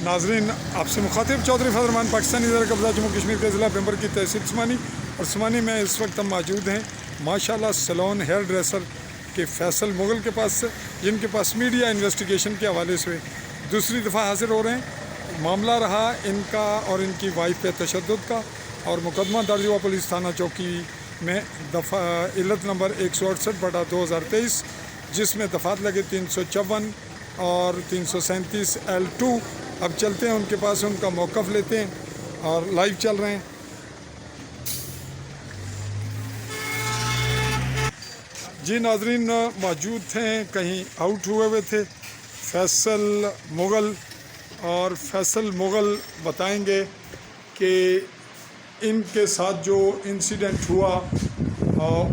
नाजरीन, आपसे मुखातिब चौधरी फजल रहमान, पाकिस्तानी ज़र कब्ज़ा जम्मू कश्मीर के ज़िला पेम्बर की तहसील स्मानी और स्मानी में इस वक्त हम मौजूद हैं माशाल्लाह सैलून हेयर ड्रेसर के फैसल मुगल के पास, जिनके पास मीडिया इन्वेस्टिगेशन के हवाले से दूसरी दफ़ा हाजिर हो रहे हैं। मामला रहा इनका और इनकी वाइफ पे तशद्दुद का, और मुकदमा दर्ज हुआ पुलिस थाना चौकी में दफ़ा इल्लत नंबर 168/2023, जिसमें दफ़ात लगे 354 और 337 L2। अब चलते हैं उनके पास, उनका मौक़िफ़ लेते हैं और लाइव चल रहे हैं। जी नाजरीन, मौजूद थे, कहीं आउट हुए हुए थे फैसल मुगल, और फैसल मुगल बताएंगे कि इनके साथ जो इंसिडेंट हुआ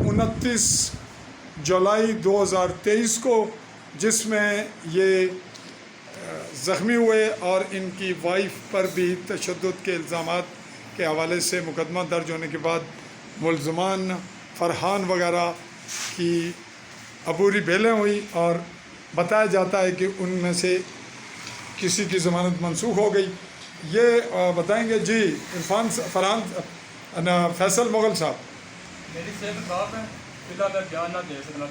29 जुलाई 2023 को, जिसमें ये ज़ख्मी हुए और इनकी वाइफ पर भी तशद्दुद के इल्ज़ामात के हवाले से मुकदमा दर्ज होने के बाद मुल्ज़मान फ़रहान वगैरह की अबूरी बेलें हुई, और बताया जाता है कि उनमें से किसी की ज़मानत मनसूख हो गई। ये बताएंगे जी इरफान फरहान फैसल मुगल साहब। मेरी सेहत खराब है, फिलहाल मैं बयान ना दे सकना,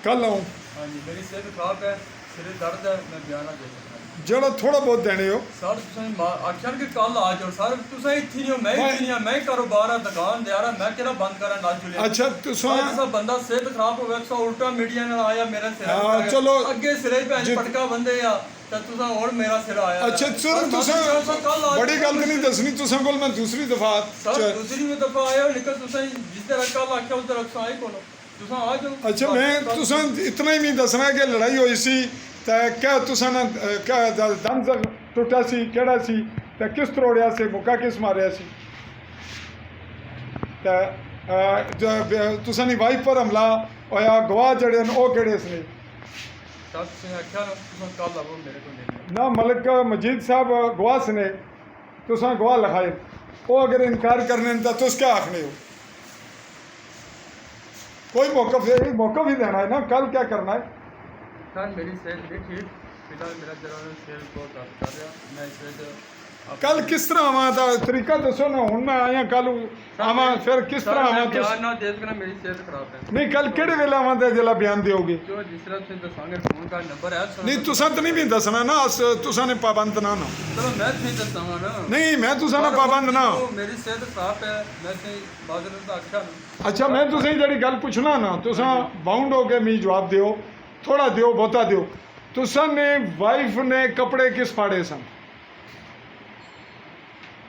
कल आऊँ? हाँ जी, मेरी सेहत खराब है, सिर दर्द है, मैं बयान ना दे सकना। जरा थोड़ा बहुत देने हो सर तुसें आखिया कि कल आ जाओ सर, तुसें इत्थै नहीं हो, मैं इत्थै नहीं, मैं कारोबार है, दुकान दे रहा, मैं केड़ा बंद करा ना चुलिया। अच्छा तुसा बंदा सेहत खराब होवे, तुसा उल्टा मीडिया नाल आया मेरे सिर, चलो अगे सिरे पे पटका बंदे आ ते तुसा और मेरा सिर आया। अच्छा सर, तुसा बड़ी गल नहीं दसनी, तुसा कोल मैं दूसरी दफा सर दूसरी दफा आया, लेकिन तुसा जिस तरह कल आखिया उस तरह तुसा आए कोलो, तुसा आ जाओ। अच्छा, मैं तुसा इतना ही नहीं दसना कि लड़ाई हुई सी ते क्या तुसा ना क्या दंद टुटा सी, केड़ा सी ते किस तरोड़िया से, मुक्का किस मारिया सी, ते तुसा नी वाइफ पर हमला होया, गवाह जड़े न ओ केड़े सी? ना मलिक मजीद साहब गवाह सने, तुसा गवाह लिखाए, वो अगर इनकार करने तो तुस क्या आखने हो? कोई मौक़िफ़ ही देना है ना, कल क्या करना है? सर मेरी सेहत नहीं ठीक, फिलहाल मेरा जरा सिर बहुत दर्द कर रहा, मैं इस कल किस तरह आवा था तरीका दसो ना, हुण मैं आया कल आवा, फिर किस तरह आवा? बयान ना दे सकना, मेरी सेहत खराब है। नहीं, कल केड़े वेले आवा ते जिला बयान दोगे? जो जिस तरह से दसांगे, फोन का नंबर है। नहीं तुसा तो नहीं भी दसना ना, तुसा ने पाबंद ना ना। चलो मैं थे दसांगा ना। नहीं, मैं तुसा ना पाबंद ना। मेरी सेहत खराब है, मैं थे बादल दा आख्या ना। अच्छा, मैं तुसें जड़ी गल पुछना ना, तुसा बाउंड हो के मी जवाब दियो, थोड़ा दियो बहुता दियो। तुसा ने वाइफ ने कपड़े किस फाड़े सन?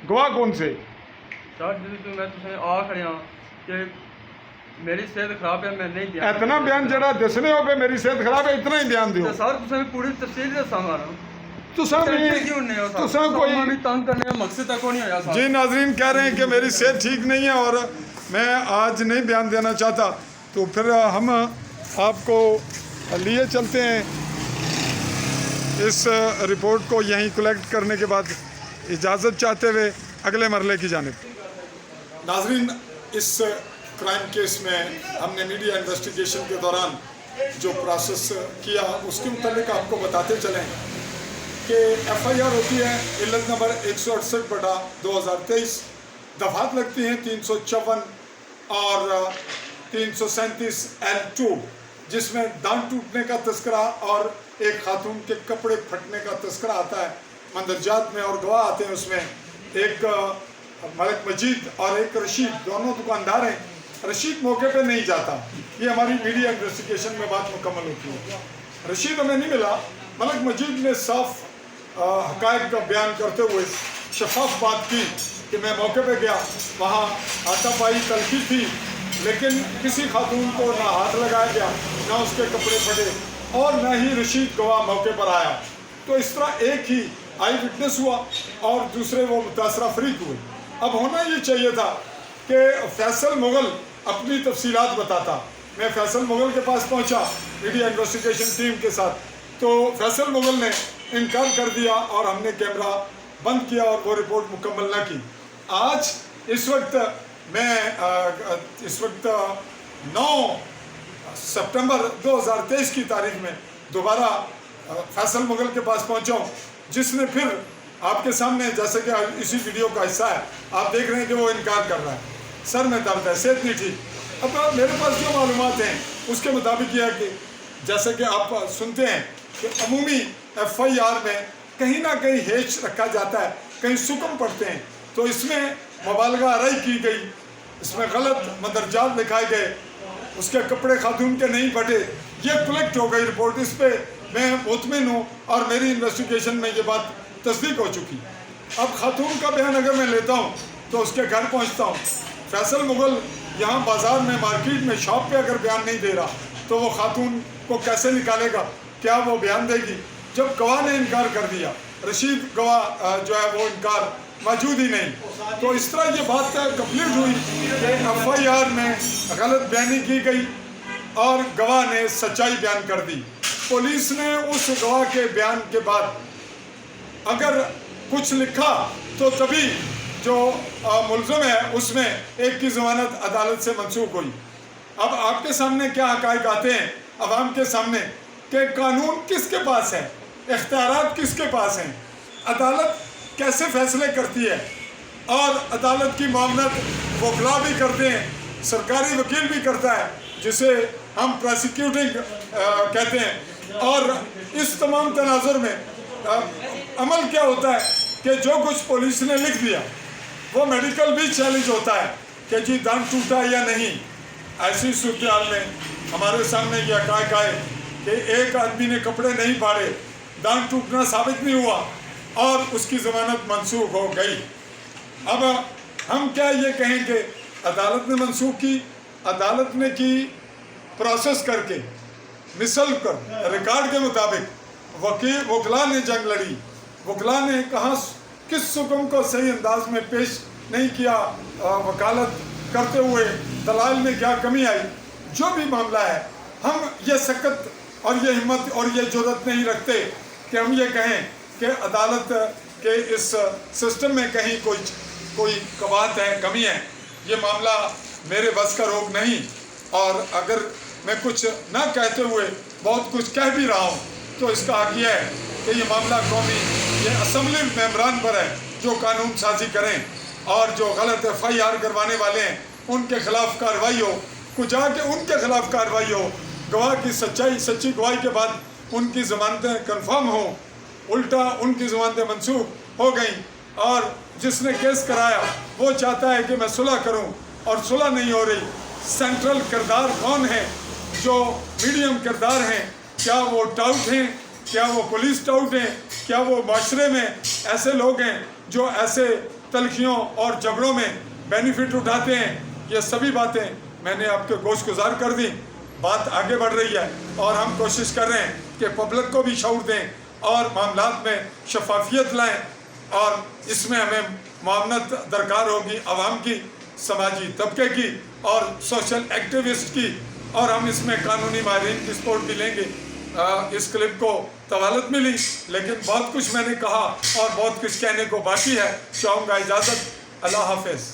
गवाह कौन से? सर जी मैं तुसें आ खड़िया कि मेरी सेहत खराब है, मैं नहीं बयान। इतना बयान जड़ा दसने हो कि मेरी सेहत खराब है, इतना ही बयान दियो। सर तुसें पूरी तफसील दसांगा ना। तुसा कोई तंग करने का मकसद तक नहीं होया। जी नाजरीन कह रहे हैं कि मेरी सेहत ठीक नहीं है और मैं आज नहीं बयान देना चाहता, तो फिर हम आपको लिए चलते हैं। इस रिपोर्ट को यहीं कलेक्ट करने के बाद इजाज़त चाहते हुए अगले मरले की जानिब। नाजरीन, इस क्राइम केस में हमने मीडिया इन्वेस्टिगेशन के दौरान जो प्रोसेस किया उसके मुताबिक आपको बताते चलें कि FIR होती है इल्लत नंबर 168/2023, दफ़ात लगती हैं 354 और 337 L2, जिसमें दांत टूटने का तस्करा और एक खातून के कपड़े फटने का तस्करा आता है मंदरजात में, और गवाह आते हैं उसमें एक मलिक मजीद और एक रशीद, दोनों दुकानदार हैं। रशीद मौके पे नहीं जाता, ये हमारी मीडिया इन्वेस्टिगेशन में बात मुकम्मल होती है। रशीद हमें नहीं मिला, मलिक मजीद ने साफ हक़ाइक़ का बयान करते हुए शफाफ बात की कि मैं मौके पे गया, वहाँ हाथापाई तलखी थी, लेकिन किसी खातून को ना हाथ लगाया गया, ना उसके कपड़े फटे, और ना ही रशीद गवाह मौके पर आया। तो इस तरह एक ही आई विटनेस हुआ और दूसरे वो मुतासरा फरीक हुए। अब होना ये चाहिए था कि फैसल मुगल अपनी तफसीलात बताता। मैं फैसल मुगल के पास पहुंचा मीडिया इन्वेस्टिगेशन टीम के साथ, तो फैसल मुगल ने इनकार कर दिया और हमने कैमरा बंद किया और वो रिपोर्ट मुकम्मल ना की। आज इस वक्त मैं 9 सितंबर 2023 की तारीख में दोबारा फैसल मुगल के पास पहुंचा हूं, जिसने फिर आपके सामने, जैसे कि इसी वीडियो का हिस्सा है, आप देख रहे हैं कि वो इनकार कर रहा है, सर में दर्द है, सेहत नहीं ठीक। अब मेरे पास जो मालूमात हैं उसके मुताबिक यह है कि जैसे कि आप सुनते हैं कि अमूमी FIR में कहीं ना कहीं हेच रखा जाता है, कहीं सुकम पढ़ते हैं, तो इसमें मुबालगा आराई की गई, इसमें गलत मदरजात दिखाए गए, उसके कपड़े खातून के नहीं फटे, ये कलेक्ट हो गई रिपोर्ट। इस पर मैं मुतमिन हूँ और मेरी इन्वेस्टिगेशन में ये बात तस्दीक हो चुकी। अब खातून का बयान अगर मैं लेता हूँ तो उसके घर पहुँचता हूँ, फैसल मुगल यहाँ बाज़ार में, मार्केट में, शॉप पे अगर बयान नहीं दे रहा तो वो खातून को कैसे निकालेगा? क्या वो बयान देगी? जब गवाह ने इनकार कर दिया, रशीद गवाह जो है वो इनकार मौजूद ही नहीं, तो इस तरह ये बात कंप्लीट हुई कि FIR में गलत बयानी की गई और गवाह ने सच्चाई बयान कर दी। पुलिस ने उस गवाह के बयान के बाद अगर कुछ लिखा तो तभी जो मुलज़िम है उसमें एक की ज़मानत अदालत से मंसूख हुई। अब आपके सामने क्या हक़ाइक़ आते हैं अवाम के सामने कि कानून किसके पास है, इख्तियारात किसके पास हैं, अदालत कैसे फैसले करती है, और अदालत की मामलत वकला भी करते हैं, सरकारी वकील भी करता है जिसे हम प्रोसिक्यूटिंग कहते हैं। और इस तमाम तनाजुर में अमल क्या होता है कि जो कुछ पुलिस ने लिख दिया वो मेडिकल भी चैलेंज होता है कि जी दांत टूटा या नहीं। ऐसी सूरत में हमारे सामने ये हक़ाइक़ आए कि एक आदमी ने कपड़े नहीं फाड़े, दांत टूटना साबित नहीं हुआ और उसकी ज़मानत मंसूख हो गई। अब हम क्या ये कहें कि अदालत ने मंसूख की? अदालत ने की प्रोसेस करके, मिसल कर, रिकॉर्ड के मुताबिक वकला ने जंग लड़ी, वकला ने कहाँ किस हुक्म को सही अंदाज में पेश नहीं किया, वकालत करते हुए दलाल में क्या कमी आई, जो भी मामला है, हम ये सकत और ये हिम्मत और ये जुर्रत नहीं रखते कि हम ये कहें कि अदालत के इस सिस्टम में कहीं कोई कबात है, कमी है। ये मामला मेरे बस का रोग नहीं, और अगर मैं कुछ ना कहते हुए बहुत कुछ कह भी रहा हूँ तो इसका हक़ यह है कि ये मामला कौमी, ये असम्बली मेंबरान पर है जो कानून साजी करें और जो गलत FIR करवाने वाले हैं उनके खिलाफ कार्रवाई हो, कुछ आके उनके खिलाफ कार्रवाई हो, गवाह की सच्ची गवाही के बाद उनकी ज़मानतें कन्फर्म हो, उल्टा उनकी ज़मानतें मंसूख हो गई और जिसने केस कराया वो चाहता है कि मैं सुलह करूं और सुलह नहीं हो रही। सेंट्रल किरदार कौन है? जो मीडियम किरदार हैं, क्या वो टाउट हैं, क्या वो पुलिस टाउट हैं, क्या वो माशरे में ऐसे लोग हैं जो ऐसे तलखियों और झगड़ों में बेनिफिट उठाते हैं? ये सभी बातें मैंने आपके गोश गुजार कर दी। बात आगे बढ़ रही है और हम कोशिश कर रहे हैं कि पब्लिक को भी शऊर दें और मामलात में शफाफियत लाएं, और इसमें हमें मामनत दरकार होगी आवाम की, समाजी तबके की और सोशल एक्टिविस्ट की, और हम इसमें कानूनी माहिरीन की सपोर्ट भी लेंगे। इस क्लिप को तवालत मिली, लेकिन बहुत कुछ मैंने कहा और बहुत कुछ कहने को बाकी है। चाहूँगा इजाज़त। अल्लाह हाफ़िज़।